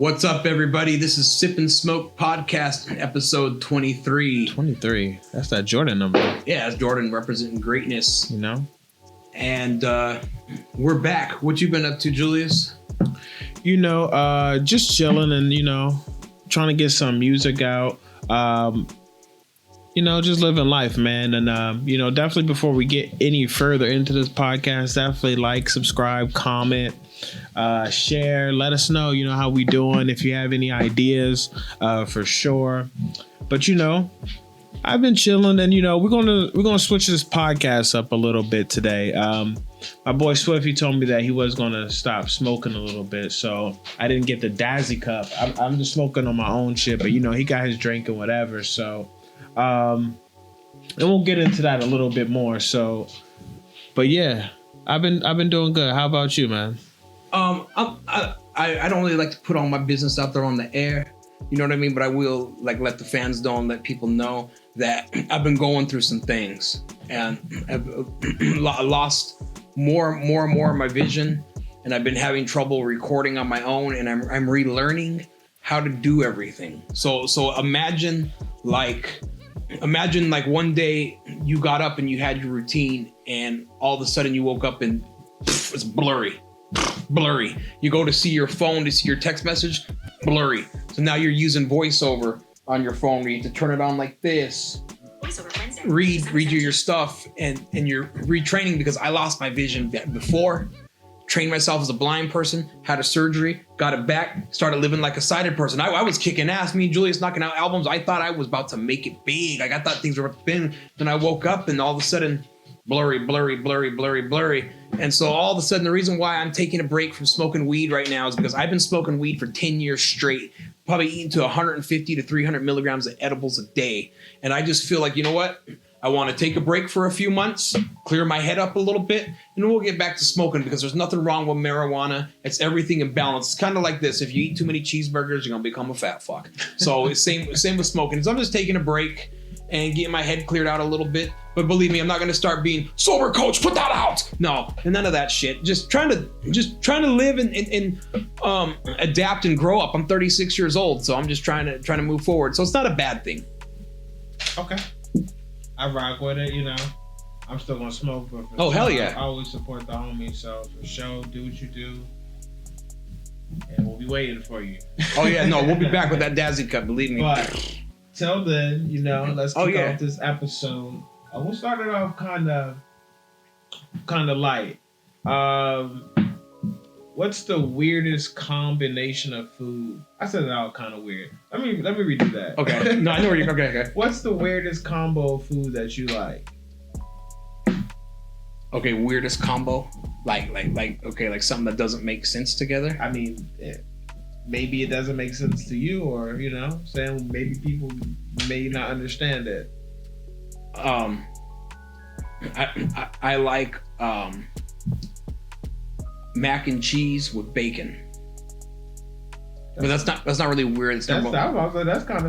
What's up, everybody? This is Sippin Smoke Podcast, episode 23. 23. That's that Jordan number. Yeah, it's Jordan representing greatness. You know? And we're back. What you been up to, Julius? You know, just chilling and, trying to get some music out. Just living life, man. And, definitely before we get any further into this podcast, definitely like, subscribe, comment, share, let us know, how we doing. If you have any ideas, for sure. But, I've been chilling and, we're going to switch this podcast up a little bit today. My boy Swift, he told me that he was going to stop smoking a little bit. So I didn't get the Dazzy cup. I'm just smoking on my own shit, but, he got his drink and whatever. So, and we'll get into that a little bit more. So, but yeah, I've been doing good. How about you, man? I don't really like to put all my business out there on the air. You know what I mean? But I will let the fans know and let people know that I've been going through some things and I've lost more and more of my vision, and I've been having trouble recording on my own, and I'm relearning how to do everything. So imagine one day you got up and you had your routine, and all of a sudden you woke up and it's blurry. You go to see your phone to see your text message, blurry. So now you're using voiceover on your phone. You have to turn it on like this. Read your stuff, and you're retraining, because I lost my vision before. Trained myself as a blind person, had a surgery, got it back, started living like a sighted person. I was kicking ass. Me and Julius knocking out albums. I thought I was about to make it big. I thought things were thin. Then I woke up and all of a sudden, blurry. And so all of a sudden, the reason why I'm taking a break from smoking weed right now is because I've been smoking weed for 10 years straight, probably eating to 150 to 300 milligrams of edibles a day. And I just feel like, you know what? I want to take a break for a few months, clear my head up a little bit, and then we'll get back to smoking, because there's nothing wrong with marijuana. It's everything in balance. It's kind of like this. If you eat too many cheeseburgers, you're going to become a fat fuck. So it's same with smoking. So I'm just taking a break and getting my head cleared out a little bit. But believe me, I'm not going to start being sober coach, put that out. No, and none of that shit. Just trying to live and adapt and grow up. I'm 36 years old, so I'm just trying to move forward. So it's not a bad thing. Okay. I rock with it, I'm still gonna smoke, but hell yeah. I always support the homies, so for sure, do what you do, and we'll be waiting for you. Oh yeah, no, we'll be back with that Dazzy cup, believe me. But till then, let's kick off this episode. We'll start it off kind of light. What's the weirdest combination of food? I said it out kind of weird. Let me redo that. Okay. No, I know where you're. Okay. What's the weirdest combo of food that you like? Okay, weirdest combo, like something that doesn't make sense together. I mean, maybe it doesn't make sense to you, or saying maybe people may not understand it. I like mac and cheese with bacon. But that's not really weird. That's kind of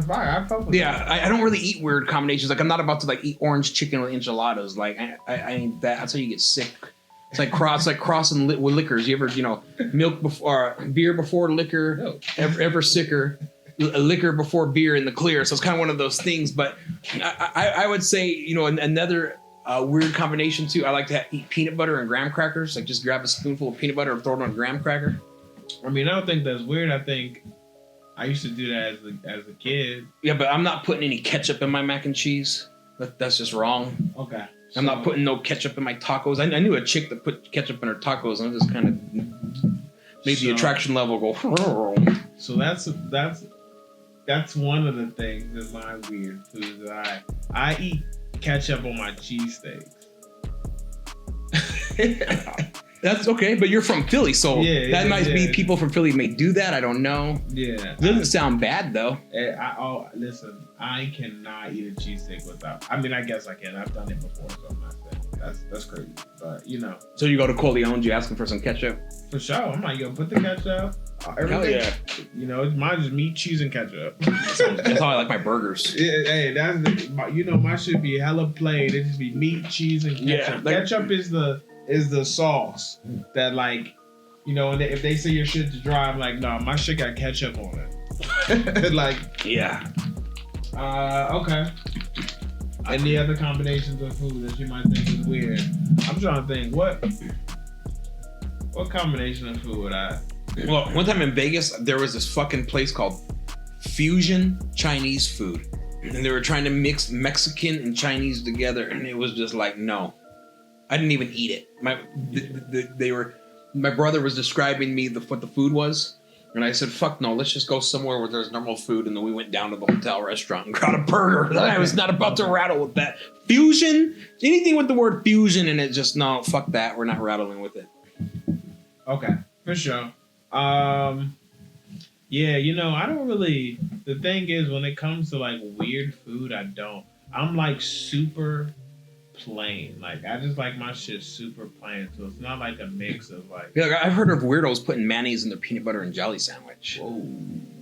fire. I fuck with that. I don't really eat weird combinations. Like, I'm not about to eat orange chicken with enchiladas. Like, I ain't that. That's how you get sick. It's like crossing with liquors. You ever milk before beer before liquor, no. ever sicker. Liquor before beer in the clear. So it's kind of one of those things. But I would say another weird combination too. I like to eat peanut butter and graham crackers. Like, just grab a spoonful of peanut butter and throw it on a graham cracker. I mean, I don't think that's weird. I think I used to do that as a kid. Yeah, but I'm not putting any ketchup in my mac and cheese. That's just wrong. Okay. I'm not putting no ketchup in my tacos. I knew a chick that put ketchup in her tacos, and it just kind of made the attraction level go. So that's one of the things in my weird food that I eat ketchup on my cheesesteaks. That's okay, but you're from Philly, so that might be people from Philly may do that. I don't know. Yeah. It doesn't sound bad, though. Listen, I cannot eat a cheesesteak without... I mean, I guess I can. I've done it before, so I'm not saying that's crazy. But, So you go to Corleone's, you ask them for some ketchup? For sure. I'm like, yo, put the ketchup. Everything. Hell yeah. Mine's just meat, cheese, and ketchup. That's how I like my burgers. Yeah, hey, mine should be hella plain. It just be meat, cheese, and ketchup. Yeah, ketchup is the sauce that You know, and if they say your shit's dry, I'm like, no, my shit got ketchup on it. Like, yeah. Okay. Any other combinations of food that you might think is weird? I'm trying to think, what combination of food would I? Well, one time in Vegas, there was this fucking place called Fusion Chinese Food. And they were trying to mix Mexican and Chinese together, and it was just like, no. I didn't even eat it. My brother was describing me what the food was, and I said, fuck no, let's just go somewhere where there's normal food. And then we went down to the hotel restaurant and got a burger. I was not about to rattle with that. Fusion? Anything with the word fusion in it, just no, fuck that. We're not rattling with it. Okay, for sure. Yeah, you know, I don't really... The thing is, when it comes to, like, weird food, I'm, like, super plain. Like, I just like my shit super plain. So it's not, like, a mix of, like... Yeah, like, I've heard of weirdos putting mayonnaise in their peanut butter and jelly sandwich. Whoa.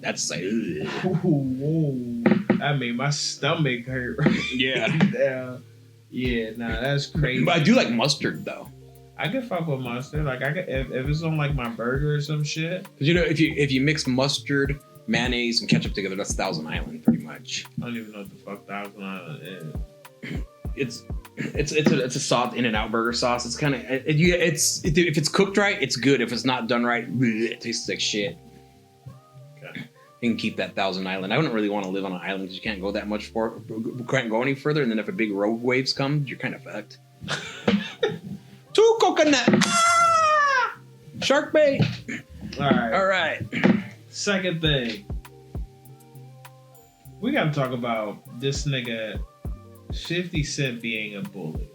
That's like... Whoa. That made my stomach hurt. Yeah. Yeah, nah, that's crazy. But I do like mustard, though. I could fuck with mustard. Like, I could if it's on, like, my burger or some shit. Because, you know, if you mix mustard, mayonnaise, and ketchup together, that's Thousand Island, pretty much. I don't even know what the fuck Thousand Island is. It's a soft In-N-Out burger sauce. It's kind of if it's cooked right, it's good. If it's not done right, it tastes like shit. Okay. You can keep that Thousand Island. I wouldn't really want to live on an island because you can't go that much can't go any further. And then if a big rogue waves come, you're kind of fucked. Two coconut. Ah! Shark bait. All right. Second thing. We got to talk about this nigga 50 Cent being a bully.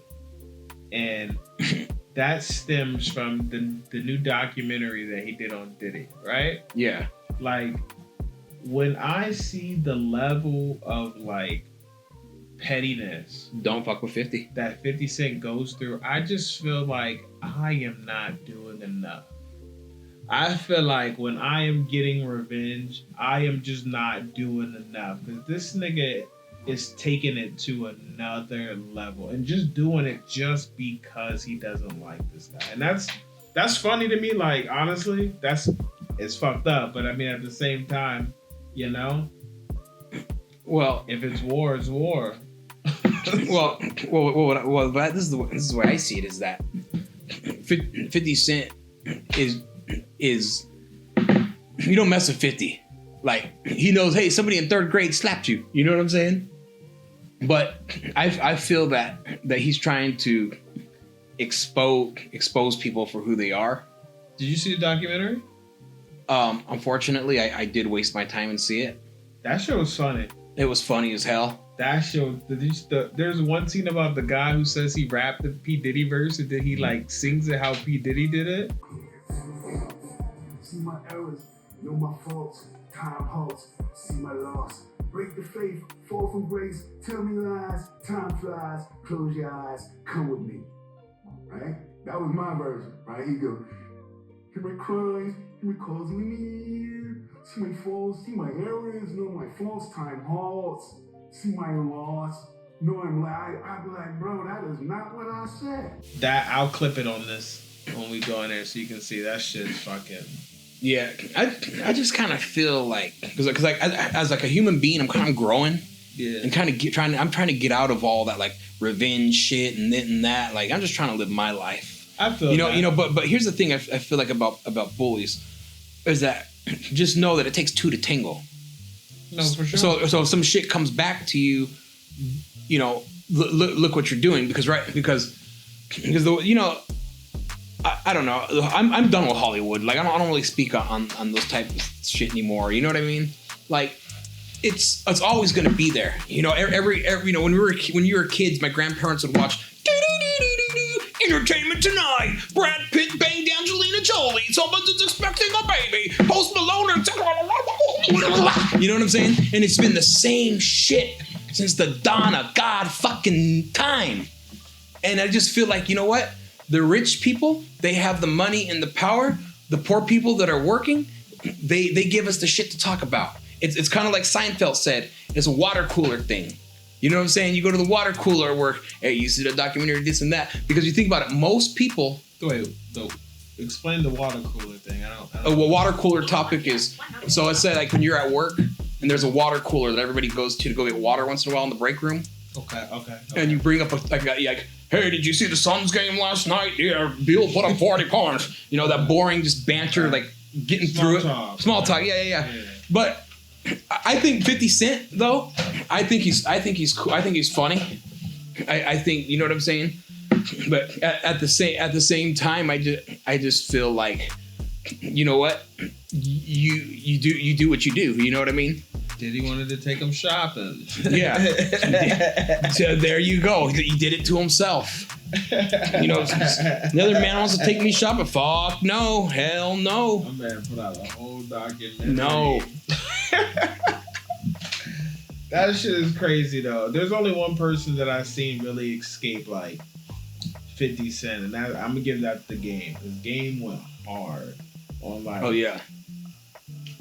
And that stems from the new documentary that he did on Diddy, right? Yeah. Like, when I see the level of, like, pettiness... Don't fuck with 50. ...that 50 Cent goes through, I just feel like I am not doing enough. I feel like when I am getting revenge, I am just not doing enough. Because this nigga is taking it to another level. And just doing it just because he doesn't like this guy. And that's funny to me. Like, honestly, it's fucked up. But I mean, at the same time, you know? Well, if it's war, it's war. well, this is the way I see it, is that 50 Cent is you don't mess with 50. Like, he knows, hey, somebody in third grade slapped you. You know what I'm saying? But I feel that he's trying to expose people for who they are. Did you see the documentary? Unfortunately, I did waste my time and see it. That show was funny. It was funny as hell. That show, there's one scene about the guy who says he rapped the P. Diddy verse and then he like sings it how P. Diddy did it. See my errors, know my faults, time halts, see my loss. Break the faith, fall from grace, tell me lies, time flies, close your eyes, come with me. Right? That was my version, right? He go, hear my cries, hear me calls me near. See my faults, see my errors, know my faults, time halts. See my loss, know I'm lying. I'd be like, bro, that is not what I said. That, I'll clip it on this when we go in there so you can see that shit's fucking... Yeah, I just kind of feel like, because like as like a human being, I'm kind of growing. Yeah. And kind of I'm trying to get out of all that like revenge shit and this and that. Like, I'm just trying to live my life. I feel but here's the thing I feel like about bullies is that just know that it takes two to tango. No, for sure. So if some shit comes back to you, you know, look what you're doing because I don't know. I'm done with Hollywood. Like, I don't really speak on those type of shit anymore. You know what I mean? Like, it's always gonna be there. You know, every you know, when you were kids, my grandparents would watch Entertainment Tonight. Brad Pitt banged Angelina Jolie. Someone's expecting a baby. Post Malone. You know what I'm saying? And it's been the same shit since the dawn of God fucking time. And I just feel like, you know what? The rich people, they have the money and the power. The poor people that are working, they give us the shit to talk about. It's kind of like Seinfeld said, it's a water cooler thing. You know what I'm saying? You go to the water cooler where, hey, you see the documentary, this and that. Because you think about it, most people... Wait, Explain the water cooler thing. I don't Well, water cooler topic is, so let's say like when you're at work and there's a water cooler that everybody goes to go get water once in a while in the break room. Okay. And you bring up like, hey, did you see the Suns game last night? Yeah, Bill put up 40 points. You know, that boring just banter, like getting through it. Small talk. Yeah. But I think 50 Cent though, I think he's cool. I think he's funny. I think, you know what I'm saying? But at the same time, I just feel like, you know what, you do what you do. You know what I mean? Diddy wanted to take him shopping. Yeah. So there you go. He did it to himself. You know, the other man wants to take me shopping. Fuck no. Hell no. My man put out a whole documentary. No. That shit is crazy though. There's only one person that I've seen really escape like 50 Cent, and I'm gonna give that the Game. Because Game went hard on like. Oh yeah.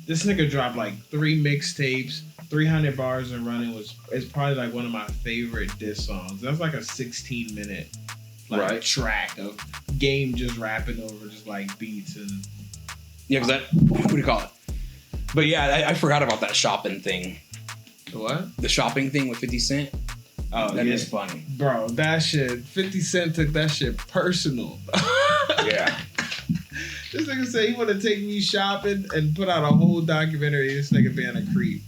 This nigga dropped like 3 mixtapes, 300 bars and running is probably like one of my favorite diss songs. That's like a 16-minute track of Game just rapping over just like beats and. Yeah, because what do you call it? But yeah, I forgot about that shopping thing. What? The shopping thing with 50 Cent. Oh, that is funny. Bro, that shit, 50 Cent took that shit personal. Yeah. This nigga said he want to take me shopping and put out a whole documentary. This nigga being a creep.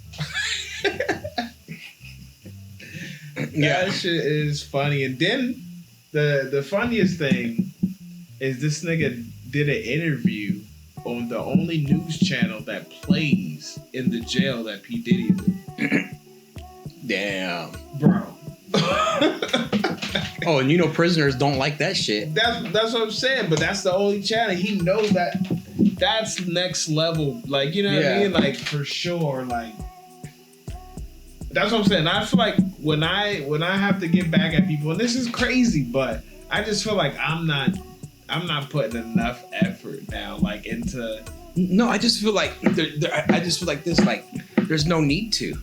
Yeah. That shit is funny. And then the funniest thing is this nigga did an interview on the only news channel that plays in the jail that P. Diddy's in. Damn. Bro. Oh, and you know prisoners don't like that shit. That's what I'm saying, but that's the only channel. He knows that that's next level. Like, you know what I mean? Like, for sure, like that's what I'm saying. I feel like when I have to get back at people, and this is crazy, but I just feel like I'm not putting enough effort now, like into. No, I just feel like I just feel like this. Like, there's no need to.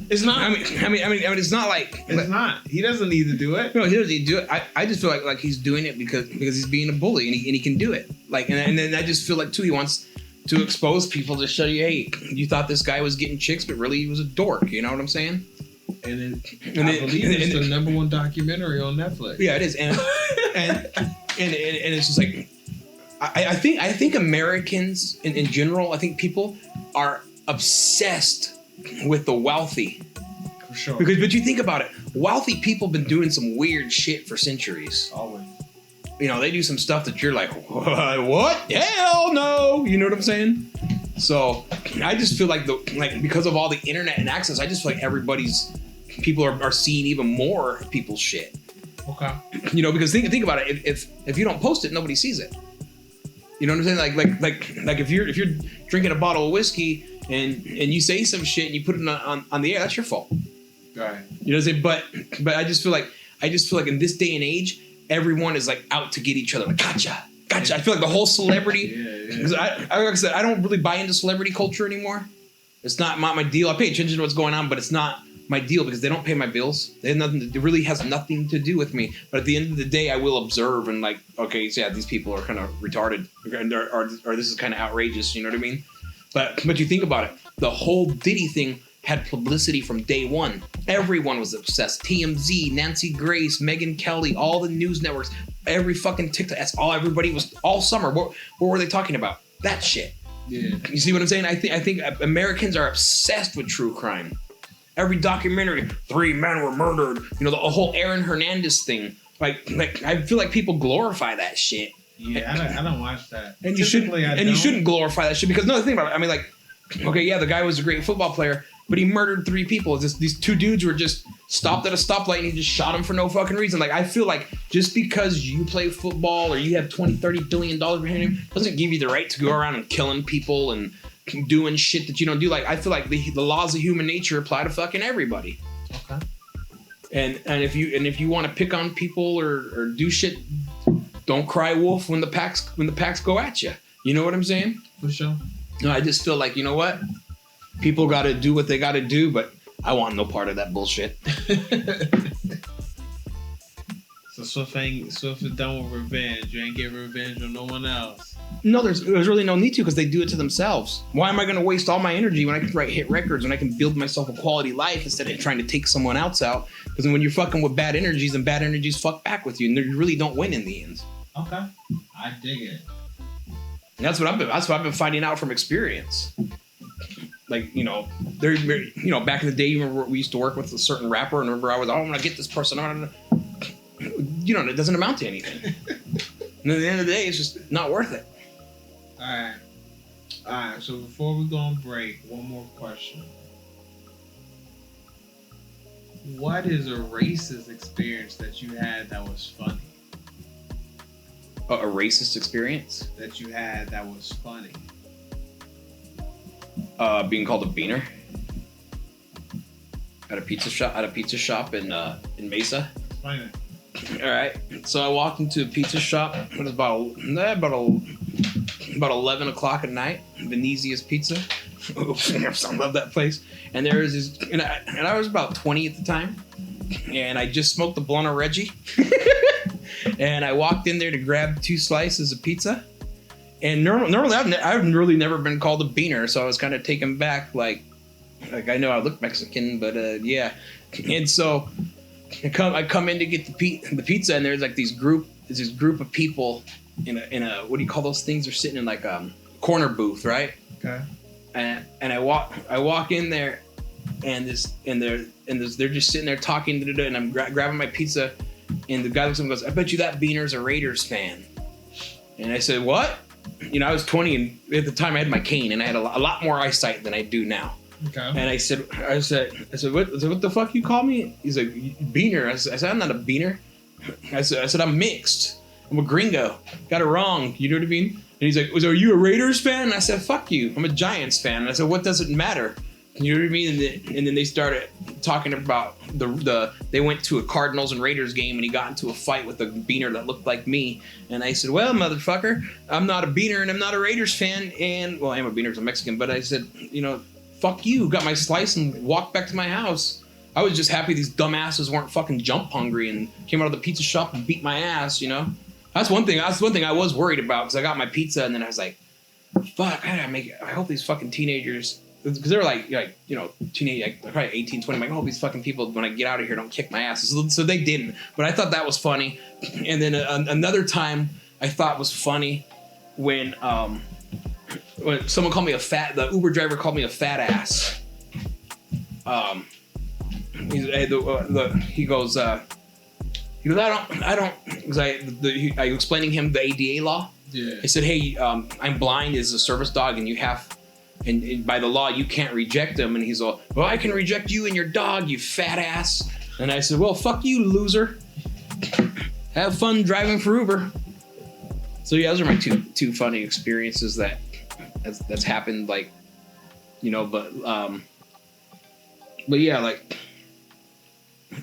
It's not. I mean, it's not like. It's not. He doesn't need to do it. No, he doesn't need to do it. I just feel like he's doing it because he's being a bully and he can do it. Like, and then I just feel like too he wants to expose people to show you, hey, you thought this guy was getting chicks, but really he was a dork. You know what I'm saying? And I believe it's the number 1 documentary on Netflix. Yeah, it is, and it's just like I think Americans in general, I think people are obsessed with the wealthy. For sure. But you think about it, wealthy people have been doing some weird shit for centuries. Always. You know, they do some stuff that you're like, what? Hell no! You know what I'm saying? So I just feel like because of all the internet and access, I just feel like people are seeing even more people's shit. Okay. You know, because think about it. If you don't post it, nobody sees it. You know what I'm saying? Like if you're drinking a bottle of whiskey and you say some shit and you put it on the air, that's your fault. Right. You know what I'm saying? But I just feel like in this day and age, everyone is like out to get each other. Like, gotcha. I feel like the whole celebrity. Because like I said, I don't really buy into celebrity culture anymore. It's not my deal. I pay attention to what's going on, but it's not my deal because they don't pay my bills. It really has nothing to do with me. But at the end of the day, I will observe and like, okay, so yeah, these people are kind of retarded, or this is kind of outrageous. You know what I mean? But you think about it, the whole Diddy thing had publicity from day one. Everyone was obsessed. TMZ, Nancy Grace, Megyn Kelly, all the news networks, every fucking TikTok. That's all everybody was all summer. What were they talking about? That shit. Yeah. You see what I'm saying? I think Americans are obsessed with true crime. Every documentary, 3 men were murdered. You know, the whole Aaron Hernandez thing. Like I feel like people glorify that shit. Yeah, I don't watch that. And you shouldn't glorify that shit because no, think about it. I mean, like, okay, yeah, the guy was a great football player, but he murdered 3 people. These 2 dudes were just stopped at a stoplight and he just shot him for no fucking reason. Like, I feel like just because you play football or you have $20-30 billion behind you doesn't give you the right to go around and killing people and doing shit that you don't do. Like, I feel like the laws of human nature apply to fucking everybody. Okay. And if you want to pick on people or do shit, don't cry wolf when the packs go at you. You know what I'm saying? For sure. No, I just feel like, you know what? People got to do what they got to do, but I want no part of that bullshit. So Swift is done with revenge. You ain't get revenge on no one else. No, there's really no need to because they do it to themselves. Why am I going to waste all my energy when I can write hit records, when I can build myself a quality life instead of trying to take someone else out? Because when you're fucking with bad energies, and bad energies fuck back with you, and you really don't win in the end. Okay, I dig it. And that's what I've been finding out from experience. Like, you know, back in the day, you remember we used to work with a certain rapper, and remember I was, I'm gonna get this person on. You know, it doesn't amount to anything. And at the end of the day, it's just not worth it. All right. So before we go on break, one more question. What is a racist experience that you had that was funny? A racist experience that you had that was funny? Being called a beaner at a pizza shop in Mesa. Explain it. All right, so I walked into a pizza shop. It was about 11 o'clock at night. Venezia's Pizza. I love that place. And there was this, and I was about 20 at the time, and I just smoked the blunt of Reggie. And I walked in there to grab 2 slices of pizza. And normally I've really never been called a beaner, so I was kind of taken back. Like I know I look Mexican, but yeah. And so I come in to get the pizza, and there's like this group of people in a what do you call those things? They're sitting in like a corner booth, right? Okay. And I walk in there, and they're just sitting there talking, and I'm grabbing my pizza, and the guy looks at me and goes, "I bet you that beaner's a Raiders fan." And I said, "What?" You know, I was 20, and at the time I had my cane, and I had a lot more eyesight than I do now. Okay. And I said, what the fuck you call me? He's like, beaner. I said, I'm not a beaner. I said, I'm mixed. I'm a gringo. Got it wrong. You know what I mean? And he's like, are you a Raiders fan? And I said, fuck you. I'm a Giants fan. And I said, what does it matter? You know what I mean? And then they started talking about they went to a Cardinals and Raiders game, and he got into a fight with a beaner that looked like me. And I said, well, motherfucker, I'm not a beaner, and I'm not a Raiders fan. And, well, I am a beaner because I'm Mexican. But I said, you know, fuck you. Got my slice and walked back to my house. I was just happy these dumbasses weren't fucking jump hungry and came out of the pizza shop and beat my ass, you know? That's one thing I was worried about, because I got my pizza, and then I was like, fuck, I hope these fucking teenagers, because they're like, you know, teenage, like probably 18, 20, I'm like, I hope these fucking people, when I get out of here, don't kick my ass. So they didn't, but I thought that was funny. And then another time I thought was funny when someone called me the Uber driver called me a fat ass. He goes, I don't, because I explaining him the ADA law. Yeah. I said, hey, I'm blind as a service dog, and you have, and by the law, you can't reject them. And he's all, well, I can reject you and your dog, you fat ass. And I said, well, fuck you, loser. Have fun driving for Uber. So yeah, those are my two funny experiences that's happened, like, you know, but yeah, like,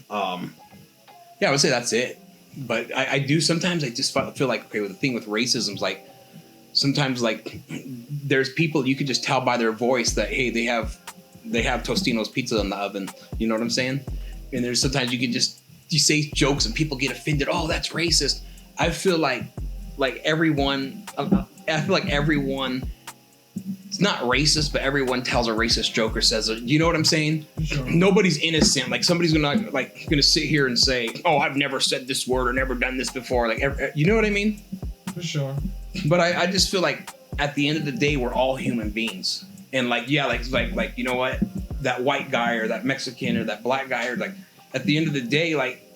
yeah, I would say that's it. But I do sometimes, I just feel like, okay, with the thing with racism is like, sometimes like there's people you can just tell by their voice that, hey, they have Tostino's pizza in the oven. You know what I'm saying? And there's sometimes you say jokes and people get offended. Oh, that's racist. I feel like everyone, it's not racist, but everyone tells a racist joke or says it. You know what I'm saying? Sure. Nobody's innocent. Like, somebody's gonna sit here and say, "Oh, I've never said this word or never done this before." Like, you know what I mean? For sure. But I just feel like at the end of the day, we're all human beings, and like, yeah, like you know what, that white guy or that Mexican or that black guy, or like, at the end of the day, like,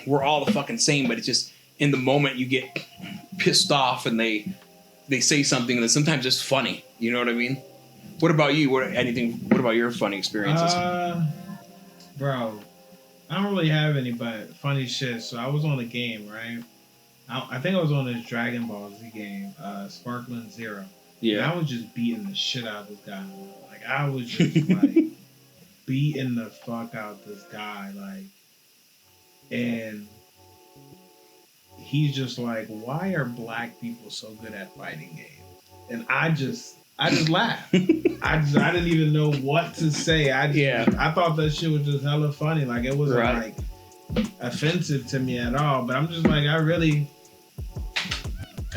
we're all the fucking same. But it's just in the moment you get pissed off and they say something that sometimes it's funny. You know what I mean? What about you? What about your funny experiences? Bro, I don't really have any but funny shit. So I was on a game, right? I think I was on this Dragon Ball Z game, Sparkling Zero. Yeah. And I was just beating the shit out of this guy. Like, I was just like beating the fuck out this guy, like, and he's just like, why are black people so good at fighting games? And I just laughed. I didn't even know what to say. I thought that shit was just hella funny. Like, it wasn't like offensive to me at all. But I'm just like, I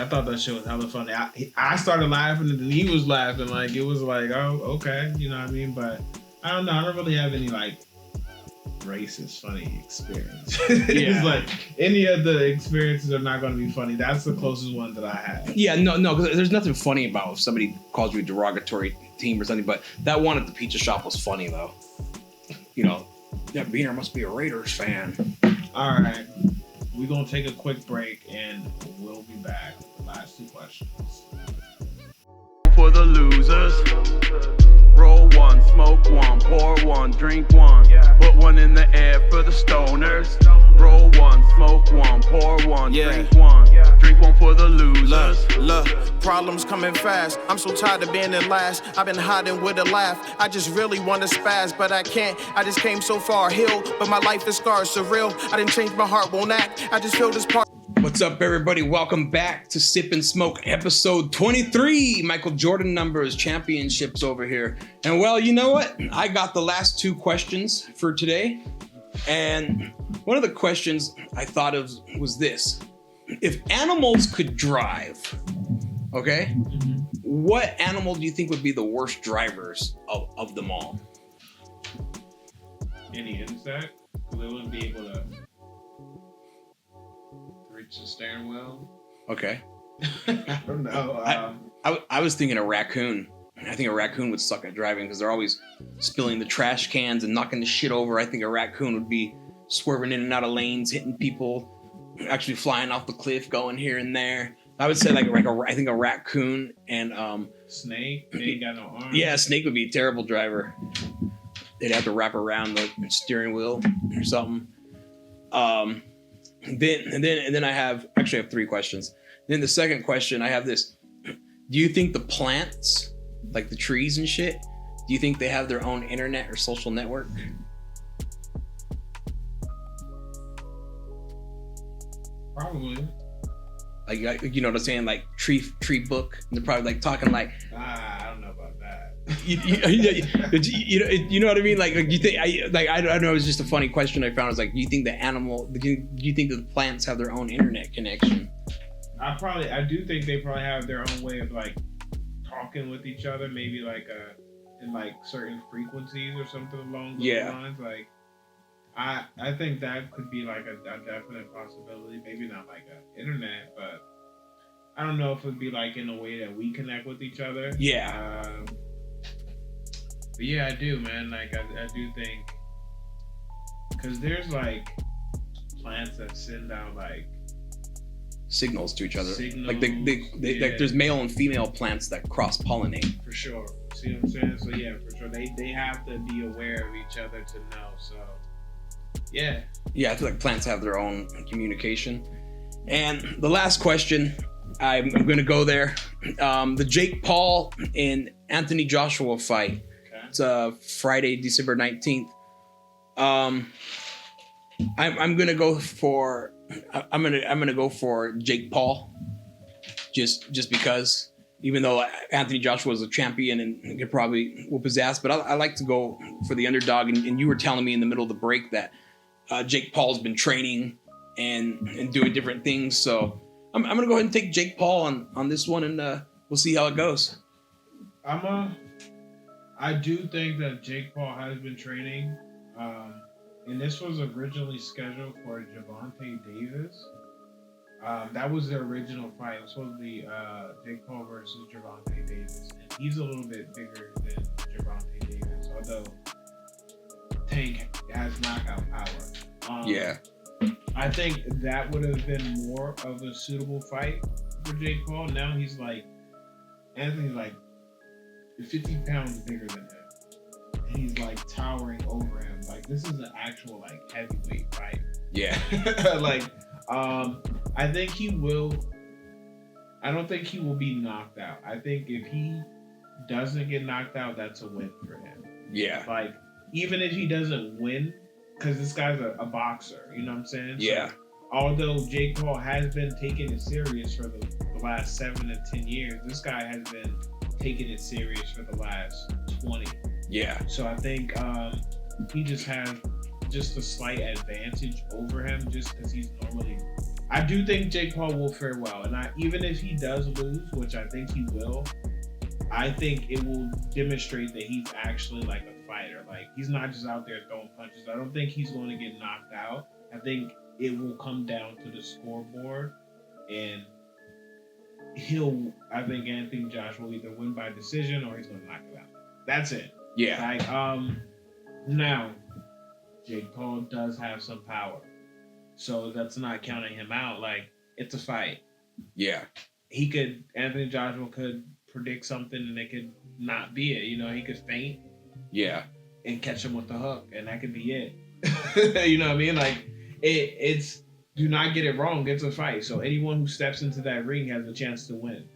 thought that shit was hella funny. I started laughing and then he was laughing. Like, it was like, oh, okay. You know what I mean? But I don't know. I don't really have any, like, racist funny experience. It's like, any of the experiences are not going to be funny. That's the closest one that I have. Yeah, no, because there's nothing funny about if somebody calls you a derogatory team or something. But that one at the pizza shop was funny, though. You know, that Beaner must be a Raiders fan. All right. We're going to take a quick break and we'll be back with the last two questions. For the losers, roll one, smoke one, pour one, drink one, put one in the air for the stoners. Roll one, smoke one, pour one, drink one for the losers. Look, problems coming fast. I'm so tired of being in last. I've been hiding with a laugh. I just really want to spaz, but I can't. I just came so far hill, but my life is scarred, surreal. I didn't change my heart, won't act. I just feel this part. What's up, everybody? Welcome back to Sip and Smoke, episode 23. Michael Jordan numbers, championships over here. And well, you know what? I got the last two questions for today. And one of the questions I thought of was this. If animals could drive, okay, what animal do you think would be the worst drivers of them all? Any insect? They wouldn't be able to reach the steering wheel. Okay. I don't know. I was thinking a raccoon. I think a raccoon would suck at driving because they're always spilling the trash cans and knocking the shit over. I think a raccoon would be swerving in and out of lanes, hitting people, actually flying off the cliff, going here and there. I would say I think a raccoon and snake. They ain't got no arms. Yeah, a snake would be a terrible driver. They'd have to wrap around the steering wheel or something. Then I have three questions. Then the second question I have this: do you think the plants, like the trees and shit, do you think they have their own internet or social network? Probably. Like you know what I'm saying? Like tree book. And they're probably like talking like. I don't know about that. You know what I mean? Like you think I don't know. It's just a funny question I found. I was like, do you think the plants have their own internet connection? I do think they probably have their own way of like talking with each other. Maybe like in like certain frequencies or something along those lines. Like. I think that could be like a definite possibility. Maybe not like an internet, but I don't know if it'd be like in a way that we connect with each other. Yeah. But yeah, I do, man. Like I do think, because there's like plants that send out like signals to each other. Like like there's male and female plants that cross pollinate. For sure. See what I'm saying? So yeah, for sure. They have to be aware of each other to know. So. Yeah, I feel like plants have their own communication. And the last question, I'm going to go there. The Jake Paul and Anthony Joshua fight. Okay. It's Friday, December 19th. I'm going to go for I'm going to go for Jake Paul. Just because, even though Anthony Joshua is a champion and could probably whoop his ass, but I like to go for the underdog. And you were telling me in the middle of the break that Jake Paul's been training and doing different things. So I'm going to go ahead and take Jake Paul on this one, and we'll see how it goes. I do think that Jake Paul has been training. And this was originally scheduled for Gervonta Davis. That was the original fight. It was supposed to be Jake Paul versus Gervonta Davis. And he's a little bit bigger than Gervonta Davis, although Tank has knockout power. I think that would have been more of a suitable fight for Jake Paul. Now Anthony's like 50 pounds bigger than him. And he's like towering over him. Like, this is an actual like heavyweight fight. Yeah. I think he will. I don't think he will be knocked out. I think if he doesn't get knocked out, that's a win for him. Yeah. Like, even if he doesn't win, because this guy's a boxer, you know what I'm saying? Yeah. So, although Jake Paul has been taking it serious for the last 7 to 10 years, this guy has been taking it serious for the last 20. Yeah. So I think he just has just a slight advantage over him just because he's normally. I do think Jake Paul will fare well, and even if he does lose, which I think he will, I think it will demonstrate that he's actually like a fighter. Like he's not just out there throwing punches. I don't think he's going to get knocked out. I think it will come down to the scoreboard, and I think Anthony Joshua will either win by decision or he's going to knock it out. That's it. Yeah. Like now, Jake Paul does have some power. So that's not counting him out. Like, it's a fight. Yeah. Anthony Joshua could predict something and it could not be it. You know, he could feint. Yeah. And catch him with the hook, and that could be it. You know what I mean? Like, it's, do not get it wrong. It's a fight. So anyone who steps into that ring has a chance to win.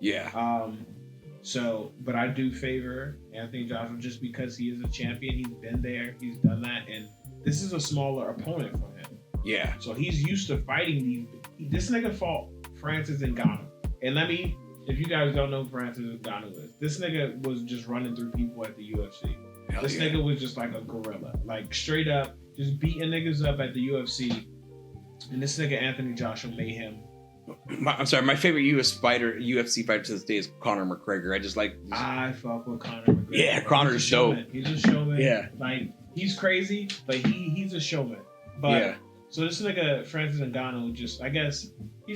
Yeah. But I do favor Anthony Joshua just because he is a champion. He's been there. He's done that. And this is a smaller opponent for him. Yeah. So he's used to fighting this nigga fought Francis Ngannou. And if you guys don't know who Francis Ngannou is, this nigga was just running through people at the UFC. This nigga was just like a gorilla. Like straight up, just beating niggas up at the UFC. And this nigga Anthony Joshua made him. I'm sorry, my favorite UFC fighter to this day is Conor McGregor. I fuck with Conor McGregor. Yeah, Conor's dope. He's a showman. Yeah. Like, he's crazy, but he's a showman. But yeah. So this nigga Francis Ngannou he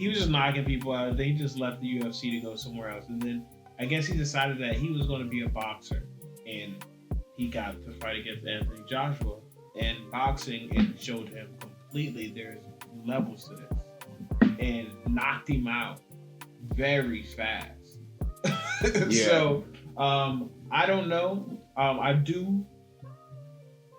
was just knocking people out. Then he just left the UFC to go somewhere else. And then I guess he decided that he was going to be a boxer. And he got to fight against Anthony Joshua. And boxing, it showed him completely there's levels to this. And knocked him out very fast. Yeah. So, I don't know.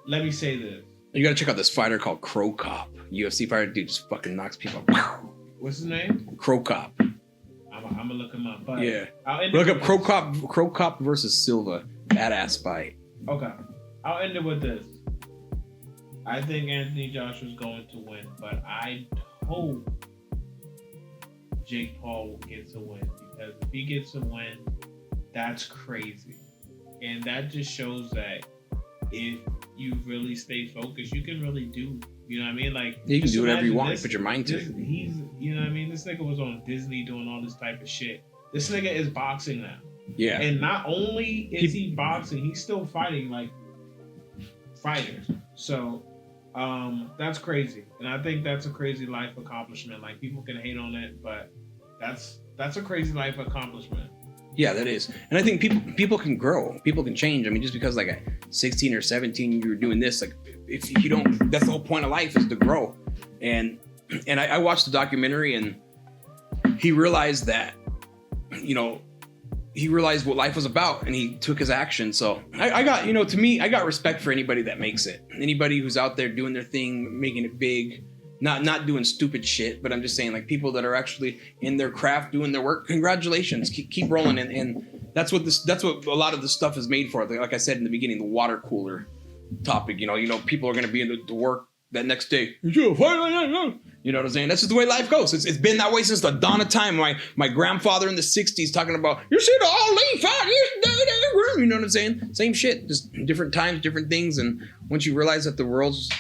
Let me say this. You gotta check out this fighter called Crow Cop. UFC fighter, dude, just fucking knocks people out. What's his name? Crow Cop. I'm gonna look him up. But yeah. Look up Crow Cop versus Silva. Badass fight. Okay. I'll end it with this. I think Anthony Joshua's going to win, but I hope Jake Paul will get to win, because if he gets to win, that's crazy. And that just shows that if you really stay focused, you can really do, you know what I mean? Like, you can do whatever you want, put your mind to it. You know what I mean? This nigga was on Disney doing all this type of shit. This nigga is boxing now. Yeah. And not only is he boxing, he's still fighting like fighters. So that's crazy. And I think that's a crazy life accomplishment. Like, people can hate on it, but that's a crazy life accomplishment. Yeah, that is. And I think people can grow. People can change. I mean, just because like at 16 or 17 you were doing this, like if you don't, that's the whole point of life, is to grow. And I watched the documentary, and he realized that, you know, he realized what life was about, and he took his action. So I got, you know, to me, I got respect for anybody that makes it. Anybody who's out there doing their thing, making it big, not doing stupid shit, but I'm just saying, like, people that are actually in their craft, doing their work. Congratulations, keep rolling. And that's what a lot of this stuff is made for. Like I said in the beginning, the water cooler topic, you know, people are going to be in the work that next day. You know what I'm saying? That's just the way life goes. It's been that way since the dawn of time. My grandfather in the 60s talking about, you see the Ali fight, you know what I'm saying? Same shit, just different times, different things. And once you realize that the world's,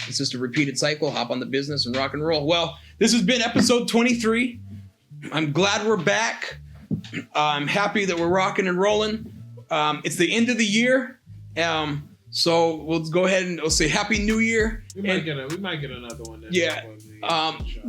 it's just a repeated cycle, hop on the business and rock and roll. Well, this has been episode 23. I'm glad we're back. I'm happy that we're rocking and rolling. It's the end of the year. So we'll go ahead and we'll say Happy New Year. We might get another one. Yeah.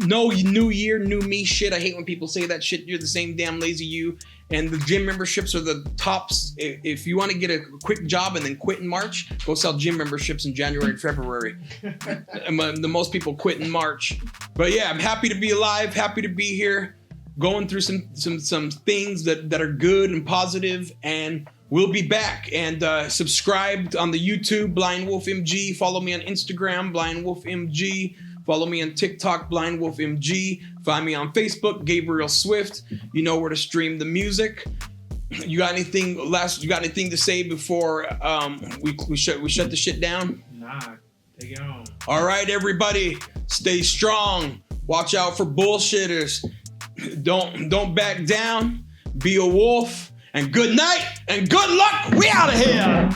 No new year, new me shit. I hate when people say that shit. You're the same damn lazy you. And the gym memberships are the tops. If you want to get a quick job and then quit in March, go sell gym memberships in January and February. The most people quit in March. But yeah, I'm happy to be alive. Happy to be here, going through some things that are good and positive, and we'll be back. And subscribe on the YouTube, Blind Wolf MG. Follow me on Instagram, Blind Wolf MG. Follow me on TikTok, Blind Wolf MG. Find me on Facebook, Gabriel Swift. You know where to stream the music. You got anything to say before we shut the shit down? Nah, take it on. All right, everybody, stay strong. Watch out for bullshitters. Don't back down. Be a wolf. And good night and good luck. We out of here.